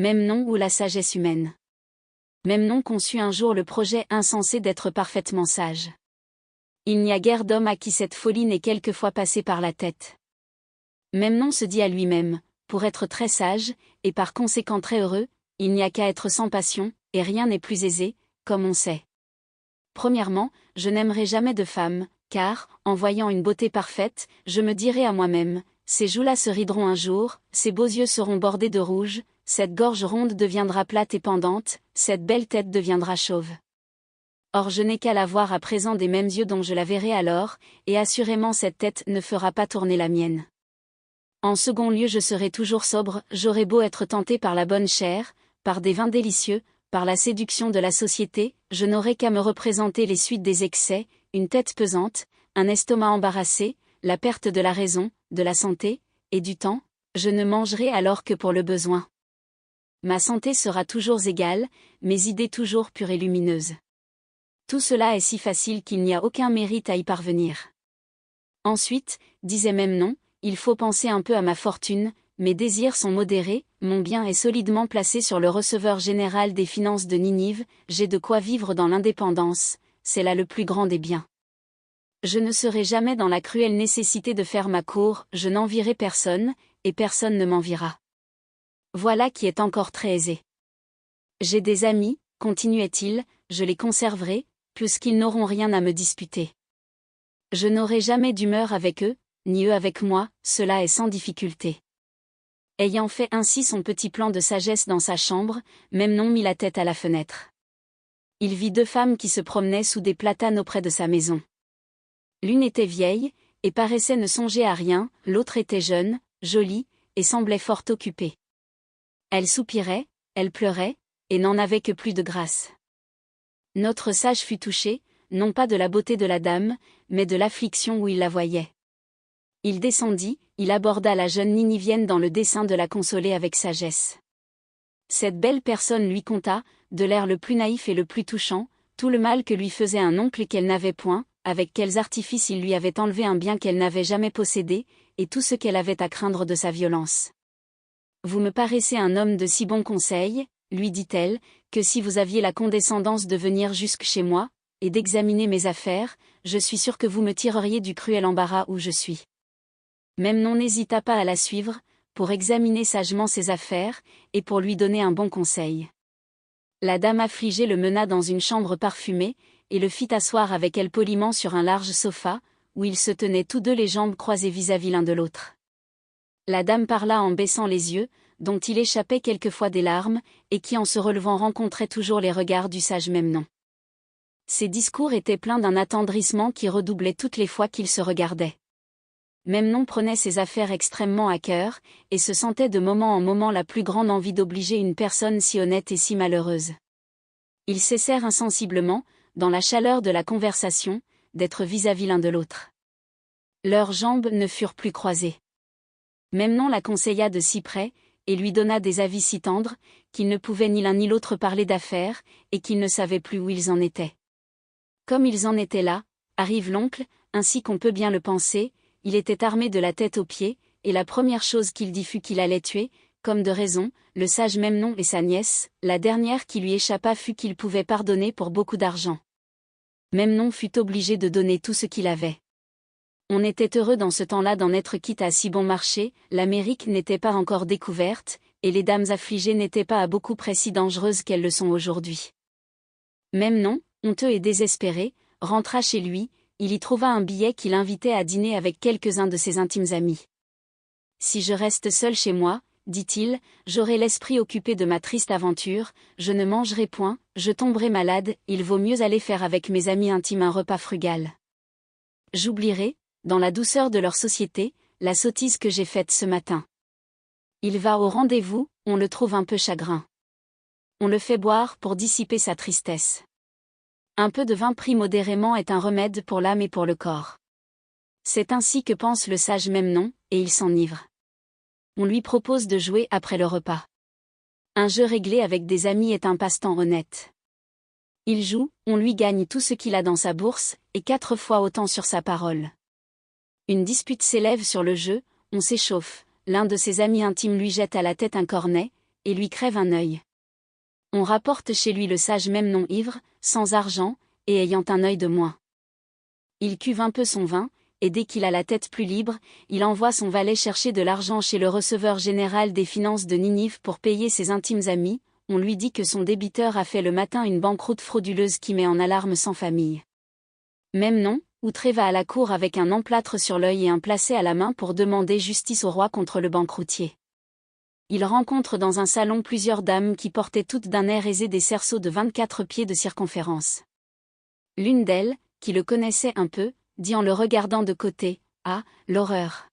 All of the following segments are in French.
Memnon ou la sagesse humaine. Memnon conçut un jour le projet insensé d'être parfaitement sage. Il n'y a guère d'homme à qui cette folie n'ait quelquefois passé par la tête. Memnon se dit à lui-même, pour être très sage, et par conséquent très heureux, il n'y a qu'à être sans passion, et rien n'est plus aisé, comme on sait. Premièrement, je n'aimerai jamais de femme, car, en voyant une beauté parfaite, je me dirai à moi-même, ces joues-là se rideront un jour, ces beaux yeux seront bordés de rouge, cette gorge ronde deviendra plate et pendante, cette belle tête deviendra chauve. Or je n'ai qu'à la voir à présent des mêmes yeux dont je la verrai alors, et assurément cette tête ne fera pas tourner la mienne. En second lieu, je serai toujours sobre, j'aurai beau être tenté par la bonne chair, par des vins délicieux, par la séduction de la société, je n'aurai qu'à me représenter les suites des excès, une tête pesante, un estomac embarrassé, la perte de la raison, de la santé, et du temps, je ne mangerai alors que pour le besoin. Ma santé sera toujours égale, mes idées toujours pures et lumineuses. Tout cela est si facile qu'il n'y a aucun mérite à y parvenir. Ensuite, disait Memnon, il faut penser un peu à ma fortune, mes désirs sont modérés, mon bien est solidement placé sur le receveur général des finances de Ninive, j'ai de quoi vivre dans l'indépendance, c'est là le plus grand des biens. Je ne serai jamais dans la cruelle nécessité de faire ma cour, je n'envierai personne, et personne ne m'enviera. Voilà qui est encore très aisé. J'ai des amis, continuait-il, je les conserverai, puisqu'ils n'auront rien à me disputer. Je n'aurai jamais d'humeur avec eux, ni eux avec moi, cela est sans difficulté. Ayant fait ainsi son petit plan de sagesse dans sa chambre, Memnon mit la tête à la fenêtre. Il vit deux femmes qui se promenaient sous des platanes auprès de sa maison. L'une était vieille, et paraissait ne songer à rien, l'autre était jeune, jolie, et semblait fort occupée. Elle soupirait, elle pleurait, et n'en avait que plus de grâce. Notre sage fut touché, non pas de la beauté de la dame, mais de l'affliction où il la voyait. Il descendit, il aborda la jeune Ninivienne dans le dessein de la consoler avec sagesse. Cette belle personne lui conta, de l'air le plus naïf et le plus touchant, tout le mal que lui faisait un oncle qu'elle n'avait point, avec quels artifices il lui avait enlevé un bien qu'elle n'avait jamais possédé, et tout ce qu'elle avait à craindre de sa violence. Vous me paraissez un homme de si bon conseil, lui dit-elle, que si vous aviez la condescendance de venir jusque chez moi, et d'examiner mes affaires, je suis sûre que vous me tireriez du cruel embarras où je suis. Memnon n'hésita pas à la suivre, pour examiner sagement ses affaires, et pour lui donner un bon conseil. La dame affligée le mena dans une chambre parfumée, et le fit asseoir avec elle poliment sur un large sofa, où ils se tenaient tous deux les jambes croisées vis-à-vis l'un de l'autre. La dame parla en baissant les yeux, dont il échappait quelquefois des larmes, et qui en se relevant rencontrait toujours les regards du sage Memnon. Ses discours étaient pleins d'un attendrissement qui redoublait toutes les fois qu'ils se regardaient. Memnon prenait ses affaires extrêmement à cœur, et se sentait de moment en moment la plus grande envie d'obliger une personne si honnête et si malheureuse. Ils cessèrent insensiblement, dans la chaleur de la conversation, d'être vis-à-vis l'un de l'autre. Leurs jambes ne furent plus croisées. Memnon la conseilla de si près, et lui donna des avis si tendres, qu'ils ne pouvaient ni l'un ni l'autre parler d'affaires, et qu'ils ne savaient plus où ils en étaient. Comme ils en étaient là, arrive l'oncle, ainsi qu'on peut bien le penser, il était armé de la tête aux pieds, et la première chose qu'il dit fut qu'il allait tuer, comme de raison, le sage Memnon et sa nièce, la dernière qui lui échappa fut qu'il pouvait pardonner pour beaucoup d'argent. Memnon fut obligé de donner tout ce qu'il avait. On était heureux dans ce temps-là d'en être quitte à si bon marché, l'Amérique n'était pas encore découverte, et les dames affligées n'étaient pas à beaucoup près si dangereuses qu'elles le sont aujourd'hui. Memnon, honteux et désespéré, rentra chez lui, il y trouva un billet qui l'invitait à dîner avec quelques-uns de ses intimes amis. « Si je reste seul chez moi, dit-il, j'aurai l'esprit occupé de ma triste aventure, je ne mangerai point, je tomberai malade, il vaut mieux aller faire avec mes amis intimes un repas frugal. J'oublierai, dans la douceur de leur société, la sottise que j'ai faite ce matin. Il va au rendez-vous, on le trouve un peu chagrin. On le fait boire pour dissiper sa tristesse. Un peu de vin pris modérément est un remède pour l'âme et pour le corps. C'est ainsi que pense le sage Memnon, et il s'enivre. On lui propose de jouer après le repas. Un jeu réglé avec des amis est un passe-temps honnête. Il joue, on lui gagne tout ce qu'il a dans sa bourse, et 4 fois autant sur sa parole. Une dispute s'élève sur le jeu, on s'échauffe, l'un de ses amis intimes lui jette à la tête un cornet, et lui crève un œil. On rapporte chez lui le sage Memnon ivre, sans argent, et ayant un œil de moins. Il cuve un peu son vin, et dès qu'il a la tête plus libre, il envoie son valet chercher de l'argent chez le receveur général des finances de Ninive pour payer ses intimes amis. On lui dit que son débiteur a fait le matin une banqueroute frauduleuse qui met en alarme 100 familles. Memnon, outré, va à la cour avec un emplâtre sur l'œil et un placet à la main pour demander justice au roi contre le banqueroutier. Il rencontre dans un salon plusieurs dames qui portaient toutes d'un air aisé des cerceaux de 24 pieds de circonférence. L'une d'elles, qui le connaissait un peu, dit en le regardant de côté, « Ah, l'horreur !»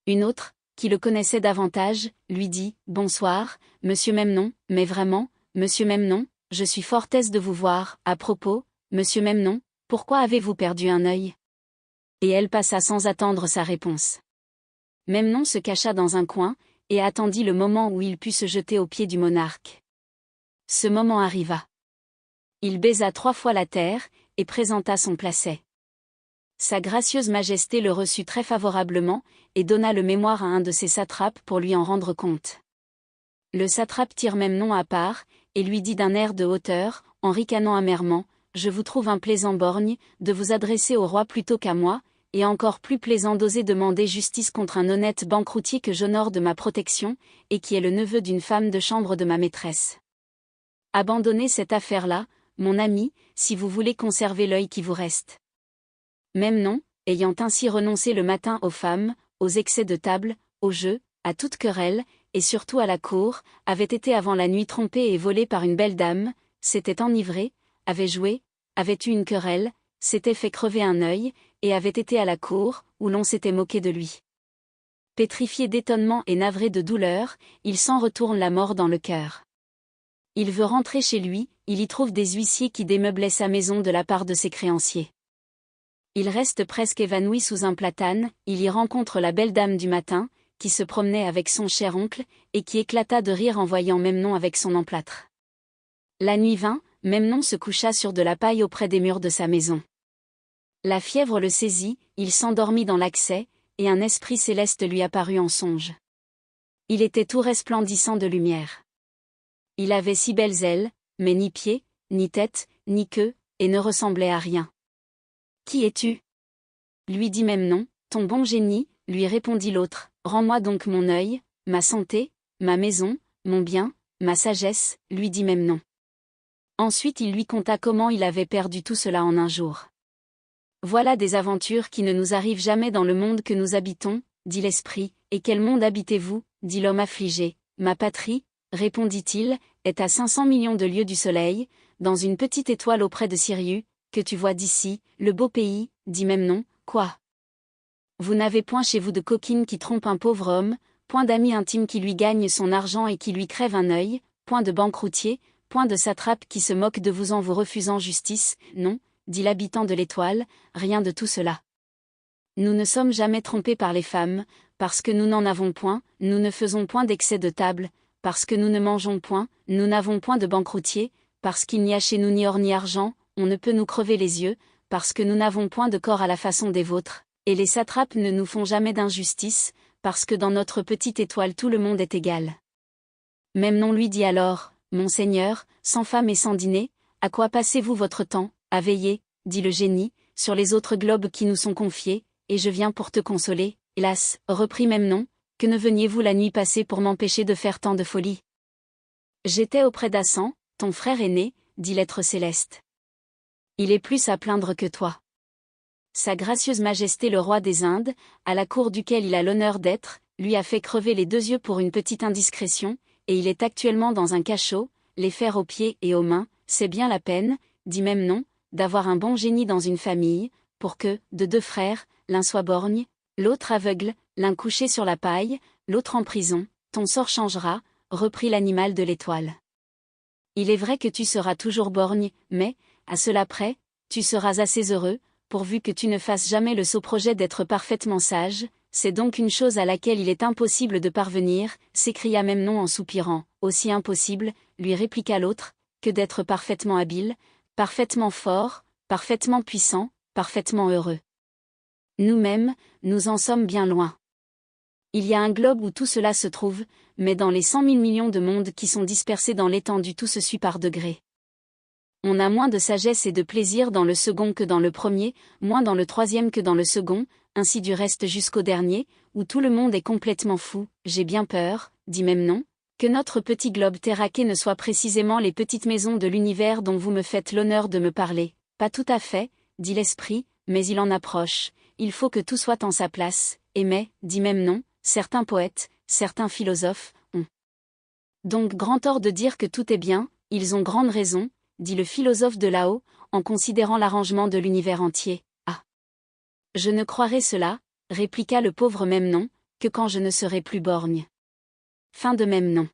Une autre, qui le connaissait davantage, lui dit, « Bonsoir, monsieur Memnon, mais vraiment, monsieur Memnon, je suis fort aise de vous voir. À propos, monsieur Memnon, pourquoi avez-vous perdu un œil ?» Et elle passa sans attendre sa réponse. Memnon se cacha dans un coin, et attendit le moment où il put se jeter aux pieds du monarque. Ce moment arriva. Il baisa 3 fois la terre, et présenta son placet. Sa gracieuse majesté le reçut très favorablement, et donna le mémoire à un de ses satrapes pour lui en rendre compte. Le satrape tire Memnon à part, et lui dit d'un air de hauteur, en ricanant amèrement, « Je vous trouve un plaisant borgne, de vous adresser au roi plutôt qu'à moi, et encore plus plaisant d'oser demander justice contre un honnête banqueroutier que j'honore de ma protection, et qui est le neveu d'une femme de chambre de ma maîtresse. Abandonnez cette affaire-là, mon ami, si vous voulez conserver l'œil qui vous reste. » Memnon, ayant ainsi renoncé le matin aux femmes, aux excès de table, aux jeux, à toute querelle, et surtout à la cour, avait été avant la nuit trompé et volé par une belle dame, s'était enivré, avait joué, avait eu une querelle, s'était fait crever un œil, et avait été à la cour, où l'on s'était moqué de lui. Pétrifié d'étonnement et navré de douleur, il s'en retourne la mort dans le cœur. Il veut rentrer chez lui, il y trouve des huissiers qui démeublaient sa maison de la part de ses créanciers. Il reste presque évanoui sous un platane, il y rencontre la belle dame du matin, qui se promenait avec son cher oncle, et qui éclata de rire en voyant Memnon avec son emplâtre. La nuit vint, Memnon se coucha sur de la paille auprès des murs de sa maison. La fièvre le saisit, il s'endormit dans l'accès, et un esprit céleste lui apparut en songe. Il était tout resplendissant de lumière. Il avait si belles ailes, mais ni pieds, ni tête, ni queue, et ne ressemblait à rien. « Qui es-tu » lui dit Memnon. « Ton bon génie, lui répondit l'autre, rends-moi donc mon œil, ma santé, ma maison, mon bien, ma sagesse, lui dit Memnon. Ensuite il lui conta comment il avait perdu tout cela en un jour. Voilà des aventures qui ne nous arrivent jamais dans le monde que nous habitons, dit l'esprit. Et quel monde habitez-vous, dit l'homme affligé. Ma patrie, répondit-il, est à 500 millions de lieues du soleil, dans une petite étoile auprès de Sirius, que tu vois d'ici, le beau pays, dit Memnon. Quoi ? Vous n'avez point chez vous de coquine qui trompe un pauvre homme, point d'ami intime qui lui gagne son argent et qui lui crève un œil, point de banqueroutier, point de satrape qui se moque de vous en vous refusant justice, non, dit l'habitant de l'étoile, rien de tout cela. Nous ne sommes jamais trompés par les femmes, parce que nous n'en avons point, nous ne faisons point d'excès de table, parce que nous ne mangeons point, nous n'avons point de banqueroutier, parce qu'il n'y a chez nous ni or ni argent, on ne peut nous crever les yeux, parce que nous n'avons point de corps à la façon des vôtres, et les satrapes ne nous font jamais d'injustice, parce que dans notre petite étoile tout le monde est égal. Memnon lui dit alors, Monseigneur, sans femme et sans dîner, à quoi passez-vous votre temps ? À veiller, dit le génie, sur les autres globes qui nous sont confiés, et je viens pour te consoler. Hélas, reprit Memnon, que ne veniez-vous la nuit passée pour m'empêcher de faire tant de folie ? J'étais auprès d'Assan, ton frère aîné, dit l'être céleste. Il est plus à plaindre que toi. Sa gracieuse majesté le roi des Indes, à la cour duquel il a l'honneur d'être, lui a fait crever les 2 yeux pour une petite indiscrétion, et il est actuellement dans un cachot, les fers aux pieds et aux mains. C'est bien la peine, dit Memnon, d'avoir un bon génie dans une famille, pour que, de 2 frères, l'un soit borgne, l'autre aveugle, l'un couché sur la paille, l'autre en prison. Ton sort changera, reprit l'animal de l'étoile. Il est vrai que tu seras toujours borgne, mais, à cela près, tu seras assez heureux, pourvu que tu ne fasses jamais le sot projet d'être parfaitement sage. C'est donc une chose à laquelle il est impossible de parvenir, s'écria Memnon en soupirant. Aussi impossible, lui répliqua l'autre, que d'être parfaitement habile, parfaitement fort, parfaitement puissant, parfaitement heureux. Nous-mêmes, nous en sommes bien loin. Il y a un globe où tout cela se trouve, mais dans les 100 000 millions de mondes qui sont dispersés dans l'étendue tout se suit par degrés. On a moins de sagesse et de plaisir dans le second que dans le premier, moins dans le troisième que dans le second, ainsi du reste jusqu'au dernier, où tout le monde est complètement fou. J'ai bien peur, dit Memnon, que notre petit globe terraqué ne soit précisément les petites maisons de l'univers dont vous me faites l'honneur de me parler. Pas tout à fait, dit l'esprit, mais il en approche. Il faut que tout soit en sa place, et mais, dit Memnon, certains poètes, certains philosophes, ont donc grand tort de dire que tout est bien, ils ont grande raison, dit le philosophe de là-haut, en considérant l'arrangement de l'univers entier. Ah! Je ne croirai cela, répliqua le pauvre Memnon, que quand je ne serai plus borgne. Fin de Memnon.